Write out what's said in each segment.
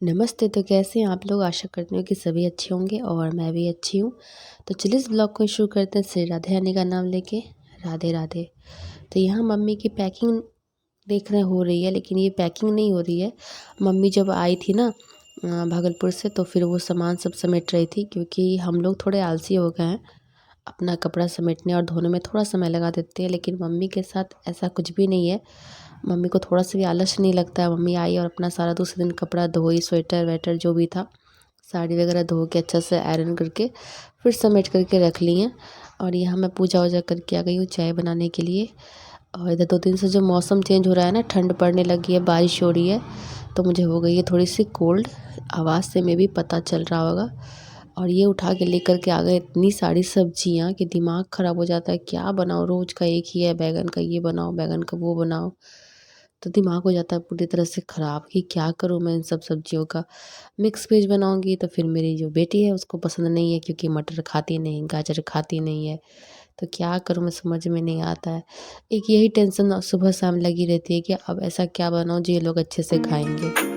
नमस्ते। तो कैसे हैं आप लोग? आशा करती हूँ कि सभी अच्छे होंगे और मैं भी अच्छी हूँ। तो चलिए इस ब्लॉग को शुरू करते हैं श्री राधे रानी का नाम लेके। राधे राधे। तो यहाँ मम्मी की पैकिंग देख रहे हो रही है, लेकिन ये पैकिंग नहीं हो रही है। मम्मी जब आई थी ना भागलपुर से, तो फिर वो सामान सब समेट रही थी, क्योंकि हम लोग थोड़े आलसी हो गए हैं। अपना कपड़ा समेटने और धोने में थोड़ा समय लगा देते हैं, लेकिन मम्मी के साथ ऐसा कुछ भी नहीं है। मम्मी को थोड़ा सा भी आलस नहीं लगता है। मम्मी आई और अपना सारा दूसरे दिन कपड़ा धोई, स्वेटर वेटर जो भी था, साड़ी वगैरह धो के अच्छा से आयरन करके फिर समेट करके रख ली हैं। और यहाँ मैं पूजा वूजा करके आ गई हूँ चाय बनाने के लिए। और इधर 2 दिन से जो मौसम चेंज हो रहा है ना, ठंड पड़ने लगी है, बारिश हो रही है, तो मुझे हो गई है थोड़ी सी कोल्ड। आवाज़ से में भी पता चल रहा होगा। और ये उठा के लेकर के आ गए इतनी सारी सब्जियाँ कि दिमाग ख़राब हो जाता है। क्या बनाओ, रोज़ का एक ही है, बैंगन का ये बनाओ, बैंगन का वो बनाओ। तो दिमाग हो जाता है पूरी तरह से ख़राब कि क्या करूँ मैं इन सब सब्जियों का। मिक्स वेज बनाऊँगी तो फिर मेरी जो बेटी है उसको पसंद नहीं है, क्योंकि मटर खाती नहीं, गाजर खाती नहीं है। तो क्या करूँ मैं, समझ में नहीं आता है। एक यही टेंशन सुबह शाम लगी रहती है कि अब ऐसा क्या बनाऊँ जो ये लोग अच्छे से खाएँगे।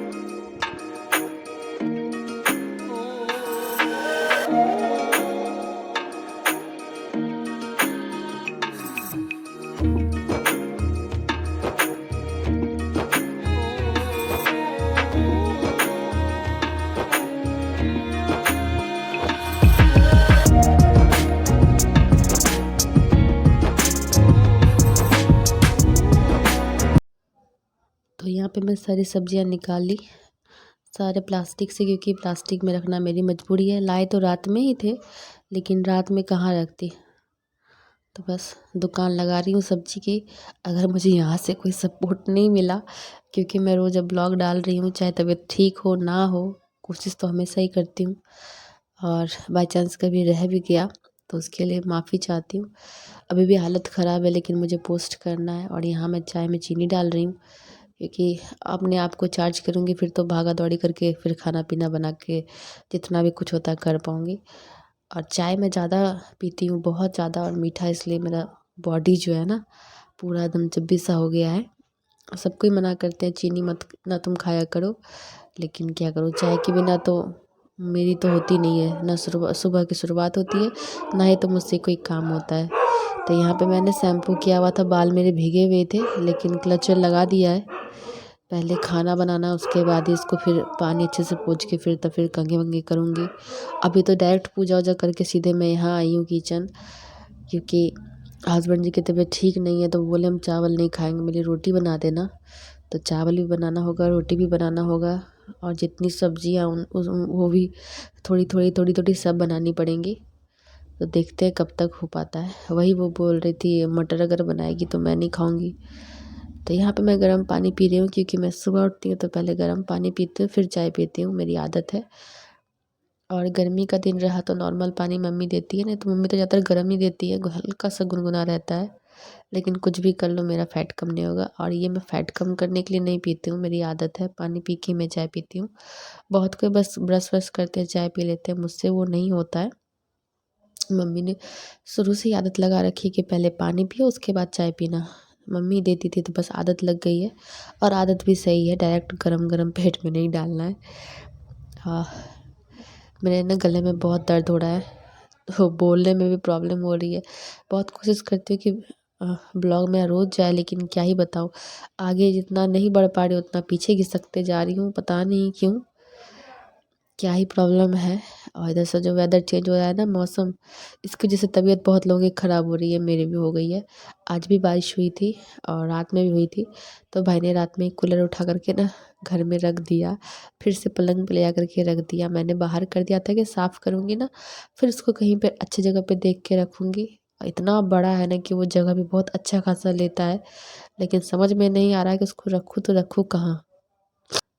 तो यहाँ पे मैं सारी सब्जियाँ निकाल ली, सारे प्लास्टिक से, क्योंकि प्लास्टिक में रखना मेरी मजबूरी है। लाए तो रात में ही थे, लेकिन रात में कहाँ रखती। तो बस दुकान लगा रही हूँ सब्जी की। अगर मुझे यहाँ से कोई सपोर्ट नहीं मिला, क्योंकि मैं रोज़ अब ब्लॉग डाल रही हूँ, चाहे तबीयत ठीक हो ना हो, कोशिश तो हमेशा ही करती हूँ। और बाई चांस कभी रह भी गया तो उसके लिए माफ़ी चाहती हूँ। अभी भी हालत ख़राब है, लेकिन मुझे पोस्ट करना है। और यहाँ मैं चाय में चीनी डाल रही हूँ, क्योंकि अपने आप को चार्ज करूँगी फिर तो भागा दौड़ी करके फिर खाना पीना बना के जितना भी कुछ होता है कर पाऊँगी। और चाय मैं ज़्यादा पीती हूँ, बहुत ज़्यादा, और मीठा, इसलिए मेरा बॉडी जो है ना पूरा एकदम चब्बी सा हो गया है। सबको ही मना करते हैं चीनी मत ना तुम खाया करो, लेकिन क्या करूँ, चाय के बिना तो मेरी तो होती नहीं है। ना सुबह की शुरुआत होती है, ना ही तो मुझसे कोई काम होता है। तो यहाँ पे मैंने शैम्पू किया हुआ था, बाल मेरे भीगे हुए थे, लेकिन क्लचर लगा दिया है। पहले खाना बनाना, उसके बाद ही इसको फिर पानी अच्छे से पोंछ के फिर फिर कंघी वंघी करूँगी। अभी तो डायरेक्ट पूजा वूजा करके सीधे मैं यहाँ आई हूँ किचन, क्योंकि हस्बैंड जी की तबीयत ठीक नहीं है, तो बोले हम चावल नहीं खाएंगे, मेरी रोटी बना देना। तो चावल भी बनाना होगा, रोटी भी बनाना होगा, और जितनी सब्जियाँ वो भी थोड़ी थोड़ी सब बनानी पड़ेंगी। तो देखते हैं कब तक हो पाता है। वही वो बोल रही थी मटर अगर बनाएगी तो मैं नहीं खाऊंगी। तो यहाँ पे मैं गर्म पानी पी रही हूँ, क्योंकि मैं सुबह उठती हूँ तो पहले गर्म पानी पीती हूँ, फिर चाय पीती हूँ, मेरी आदत है। और गर्मी का दिन रहा तो नॉर्मल पानी मम्मी देती है, नहीं तो मम्मी तो ज़्यादातर गर्म ही देती है, हल्का सा गुनगुना रहता है। लेकिन कुछ भी कर लो, मेरा फ़ैट कम नहीं होगा। और ये मैं फ़ैट कम करने के लिए नहीं पीती हूँ, मेरी आदत है, पानी पी के मैं चाय पीती हूँ। बहुत कोई बस ब्रश व्रश करते हैं चाय पी लेते हैं, मुझसे वो नहीं होता है। मम्मी ने शुरू से ही आदत लगा रखी है कि पहले पानी पियो उसके बाद चाय पीना। मम्मी देती थी तो बस आदत लग गई है। और आदत भी सही है, डायरेक्ट गरम गरम पेट में नहीं डालना है। हाँ, मेरे ना गले में बहुत दर्द हो रहा है, तो बोलने में भी प्रॉब्लम हो रही है। बहुत कोशिश करती हूँ कि ब्लॉग मेरा रोज़ जाए, लेकिन क्या ही बताऊँ, आगे जितना नहीं बढ़ पा रही हूँ उतना पीछे घिसकते जा रही हूँ, पता नहीं क्यों, क्या ही प्रॉब्लम है। और इधर से जो वेदर चेंज हो रहा है ना, मौसम, इसकी वजह से तबीयत बहुत लोगों की ख़राब हो रही है, मेरी भी हो गई है। आज भी बारिश हुई थी और रात में भी हुई थी, तो भाई ने रात में कूलर उठा करके ना घर में रख दिया, फिर से पलंग पे ले आकर के रख दिया। मैंने बाहर कर दिया था कि साफ़ करूँगी ना, फिर उसको कहीं पे अच्छी जगह पे देख के रखूँगी। इतना बड़ा है ना कि वो जगह भी बहुत अच्छा खासा लेता है, लेकिन समझ में नहीं आ रहा है कि उसको रखूँ तो रखूँ कहाँ।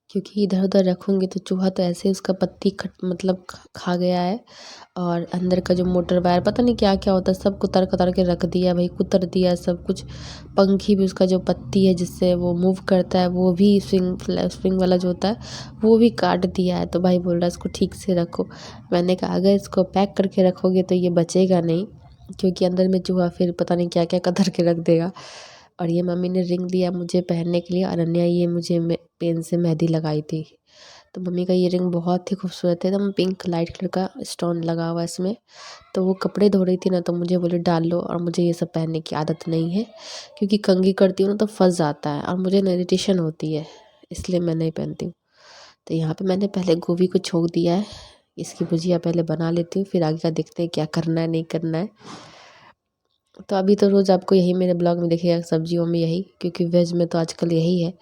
क्योंकि इधर-उधर रखूँगी तो चूहा तो ऐसे ही उसका पत्ती मतलब खा गया है। और अंदर का जो मोटर वायर पता नहीं क्या-क्या होता है, सब कुतर-कुतर के रख दिया भाई, कुतर दिया सब कुछ। पंखी भी उसका जो पत्ती है जिससे वो मूव करता है, वो भी स्विंग वाला जो होता है वो भी काट दिया है। तो भाई बोल रहा है इसको ठीक से रखो। मैंने कहा अगर इसको पैक करके रखोगे तो ये बचेगा नहीं, क्योंकि अंदर में चूहा फिर पता नहीं क्या-क्या कतर के रख देगा। और ये मम्मी ने रिंग दिया मुझे पहनने के लिए, अनन्या ये मुझे पेन से मेहंदी लगाई थी। तो मम्मी का ईयरिंग बहुत ही खूबसूरत है, एकदम पिंक लाइट कलर का स्टोन लगा हुआ है इसमें। तो वो कपड़े धो रही थी ना, तो मुझे बोले डाल लो, और मुझे ये सब पहनने की आदत नहीं है क्योंकि कंघी करती हूँ ना तो फंस जाता है और मुझे इरिटेशन होती है, इसलिए मैं नहीं पहनती हूँ। तो यहाँ पे मैंने पहले गोभी को छोक दिया है, इसकी भुजिया पहले बना लेती हूँ, फिर आगे का देखते हैं क्या करना है नहीं करना है। तो अभी तो रोज़ आपको यही मेरे ब्लॉग में देखिएगा, सब्जियों में यही, क्योंकि वेज में तो आजकल यही है।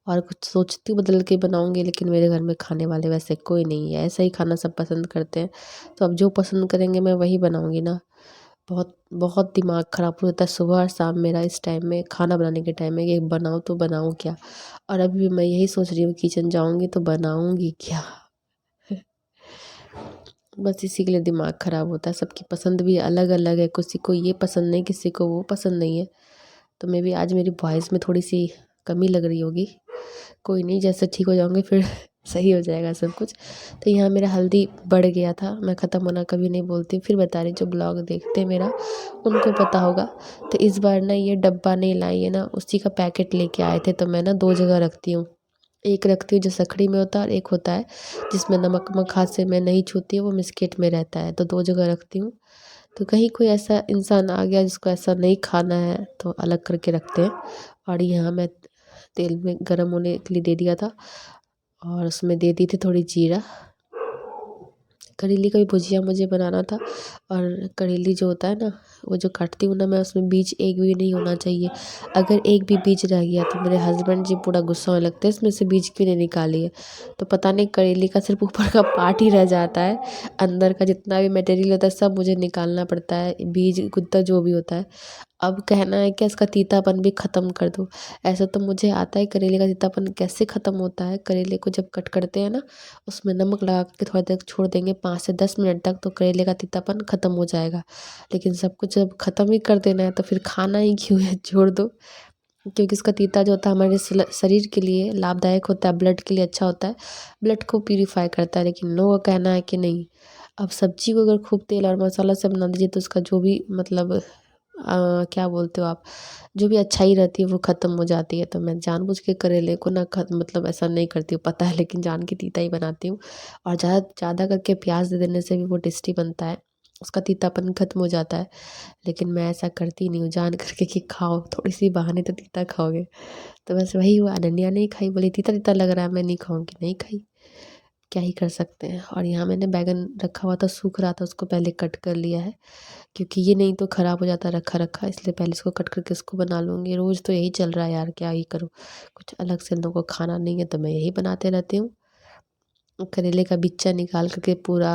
और कुछ सोचती हूँ बदल के बनाऊँगी, लेकिन मेरे घर में खाने वाले वैसे कोई नहीं है, ऐसा ही खाना सब पसंद करते हैं। तो अब जो पसंद करेंगे मैं वही बनाऊँगी ना। बहुत बहुत दिमाग ख़राब हो जाता है सुबह और शाम मेरा इस टाइम में, खाना बनाने के टाइम में, कि बनाऊँ तो बनाऊँ क्या। और अभी भी मैं यही सोच रही हूँ किचन जाऊँगी तो बनाऊँगी क्या। बस इसी के लिए दिमाग ख़राब होता है। सबकी पसंद भी अलग अलग है, किसी को ये पसंद नहीं, किसी को वो पसंद नहीं है। तो मे बी आज मेरी वॉइस में थोड़ी सी कमी लग रही होगी, कोई नहीं, जैसे ठीक हो जाऊँगी फिर सही हो जाएगा सब कुछ। तो यहाँ मेरा हल्दी बढ़ गया था, मैं ख़त्म होना कभी नहीं बोलती, फिर बता रही, जो ब्लॉग देखते हैं मेरा उनको पता होगा। तो इस बार ना ये डब्बा नहीं लाई है ना, उसी का पैकेट लेके आए थे, तो मैं ना 2 जगह रखती हूँ। एक रखती हूँ जो सखड़ी में होता है, और एक होता है जिसमें नमक वमक हाथ से मैं नहीं छूती हूँ, वो मिस्केट में रहता है, तो 2 जगह रखती हूँ। तो कहीं कोई ऐसा इंसान आ गया जिसको ऐसा नहीं खाना है तो अलग करके रखते हैं। और यहाँ मैं तेल में गरम होने के लिए दे दिया था, और उसमें दे दी थी थोड़ी जीरा। करेले का भी भुजिया मुझे बनाना था, और करेली जो होता है ना, वो जो काटती हूँ ना मैं, उसमें बीज एक भी नहीं होना चाहिए। अगर एक भी बीज रह गया तो मेरे हस्बैंड जी पूरा गुस्सा होने लगते हैं, इसमें से बीज क्यों नहीं निकाली है। तो पता नहीं करेले का सिर्फ ऊपर का पार्ट ही रह जाता है, अंदर का जितना भी मटेरियल होता है सब मुझे निकालना पड़ता है, बीज गुद्दा जो भी होता है। अब कहना है कि इसका तीतापन भी ख़त्म कर दो। ऐसा तो मुझे आता है करेले का तीतापन कैसे ख़त्म होता है। करेले को जब कट करते हैं ना, उसमें नमक लगा के थोड़ा देर छोड़ देंगे, 5 से 10 मिनट तक, तो करेले का तीतापन ख़त्म हो जाएगा। लेकिन सब कुछ जब ख़त्म ही कर देना है तो फिर खाना ही क्यों है, छोड़ दो। क्योंकि इसका तीता जो होता है हमारे शरीर के लिए लाभदायक होता है, ब्लड के लिए अच्छा होता है, ब्लड को प्यूरीफाई करता है। लेकिन लोगों का कहना है कि नहीं। अब सब्जी को अगर खूब तेल और मसाला से बना दीजिए तो उसका जो भी मतलब क्या बोलते हो आप, जो भी अच्छाई रहती है वो ख़त्म हो जाती है। तो मैं जानबूझ के करेले को ना मतलब ऐसा नहीं करती हूँ, पता है, लेकिन जान के तीता ही बनाती हूँ। और ज़्यादा ज़्यादा करके प्याज दे देने से भी वो टेस्टी बनता है, उसका तीतापन ख़त्म हो जाता है। लेकिन मैं ऐसा करती नहीं हूँ, जान करके कि खाओ थोड़ी सी बहाने तो तीता खाओगे। तो बस वही हुआ, अनन्या नहीं खाई, बोली तीता तीता लग रहा है, मैं नहीं खाऊंगी, नहीं खाई, क्या ही कर सकते हैं। और यहाँ मैंने बैगन रखा हुआ था, सूख रहा था, उसको पहले कट कर लिया है, क्योंकि ये नहीं तो ख़राब हो जाता रखा रखा, इसलिए पहले इसको कट करके इसको बना लूँगी। रोज़ तो यही चल रहा है यार, क्या ही करूँ, कुछ अलग से इन लोगों को खाना नहीं है तो मैं यही बनाते रहती हूँ। करेले का बिच्चा निकाल करके पूरा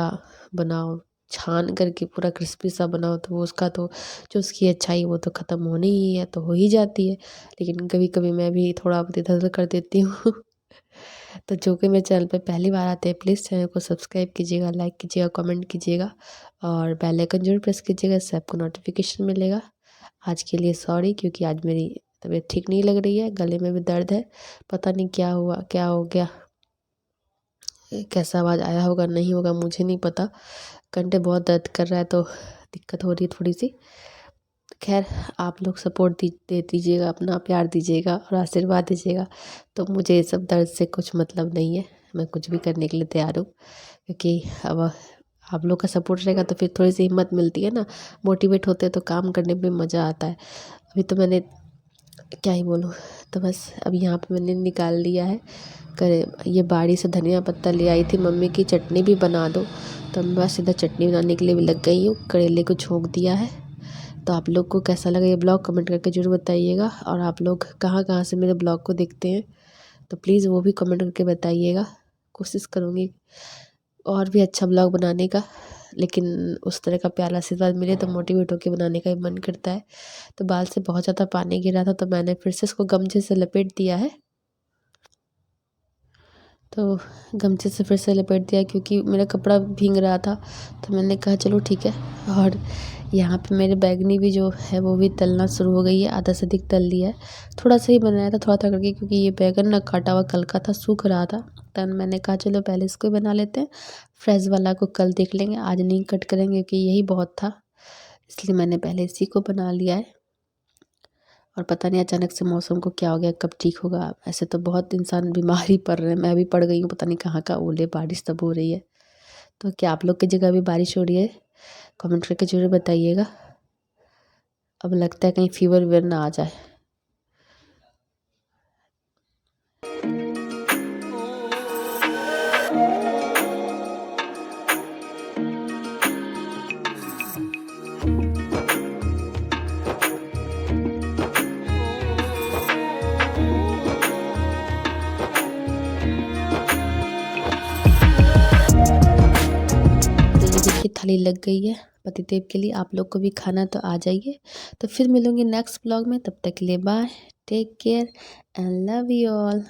बनाओ, छान करके पूरा क्रिस्पी सा बनाओ, तो वो उसका तो जो उसकी अच्छाई वो तो ख़त्म होनी ही है, तो हो ही जाती है। लेकिन कभी कभी मैं भी थोड़ा बहुत इधर उधर कर देती हूँ। तो जो कि मेरे चैनल पे पहली बार आते हैं, प्लीज़ चैनल को सब्सक्राइब कीजिएगा, लाइक कीजिएगा, कमेंट कीजिएगा, और बेल आइकन जरूर प्रेस कीजिएगा, इससे आपको नोटिफिकेशन मिलेगा। आज के लिए सॉरी, क्योंकि आज मेरी तबीयत ठीक नहीं लग रही है, गले में भी दर्द है, पता नहीं क्या हुआ, क्या हो गया, कैसा आवाज़ आया होगा नहीं होगा मुझे नहीं पता। कंठे बहुत दर्द कर रहा है तो दिक्कत हो रही है थोड़ी सी। खैर, आप लोग सपोर्ट दे दीजिएगा, अपना प्यार दीजिएगा और आशीर्वाद दीजिएगा, तो मुझे ये सब दर्द से कुछ मतलब नहीं है, मैं कुछ भी करने के लिए तैयार हूँ। क्योंकि अब आप लोग का सपोर्ट रहेगा तो फिर थोड़ी सी हिम्मत मिलती है ना, मोटिवेट होते हैं तो काम करने में मज़ा आता है। अभी तो मैंने क्या ही बोलूँ। तो बस अब यहाँ पे मैंने निकाल लिया है, करे ये बाड़ी से धनिया पत्ता ले आई थी मम्मी की, चटनी भी बना दो, तो मैं बस सीधा चटनी बनाने के लिए भी लग गई हूँ। करेले को छोंक दिया है। तो आप लोग को कैसा लगा ये ब्लॉग कमेंट करके ज़रूर बताइएगा, और आप लोग कहाँ कहाँ से मेरे ब्लॉग को देखते हैं तो प्लीज़ वो भी कमेंट करके बताइएगा। कोशिश करूँगी और भी अच्छा ब्लॉग बनाने का, लेकिन उस तरह का प्यार आशीर्वाद मिले तो मोटिवेट होकर बनाने का भी मन करता है। तो बाल से बहुत ज़्यादा पानी गिरा था, तो मैंने फिर से इसको गमछे से लपेट दिया है। तो गमछे से फिर से लपेट दिया क्योंकि मेरा कपड़ा भीग रहा था, तो मैंने कहा चलो ठीक है। और यहाँ पे मेरे बैंगनी भी जो है वो भी तलना शुरू हो गई है, आधा से अधिक तल लिया है। थोड़ा सा ही बनाया था, थोड़ा थोड़ा करके, क्योंकि ये बैंगन ना काटा हुआ कल का था, सूख रहा था। तब मैंने कहा चलो पहले इसको ही बना लेते हैं, फ्रेश वाला को कल देख लेंगे, आज नहीं कट करेंगे क्योंकि यही बहुत था, इसलिए मैंने पहले इसी को बना लिया है। और पता नहीं अचानक से मौसम को क्या हो गया, कब ठीक होगा। ऐसे तो बहुत इंसान बीमार ही पड़ रहे हैं, मैं भी पड़ गई हूँ, पता नहीं कहाँ का ओले बारिश तब हो रही है। तो क्या आप लोग की जगह भी बारिश हो रही है? कमेंट करके जरूर बताइएगा। अब लगता है कहीं फीवर वीवर ना आ जाए। तो ये देखिए थाली लग गई है पतिदेव के लिए। आप लोग को भी खाना तो आ जाइए। तो फिर मिलूंगी नेक्स्ट ब्लॉग में, तब तक के लिए bye, take care and love you all.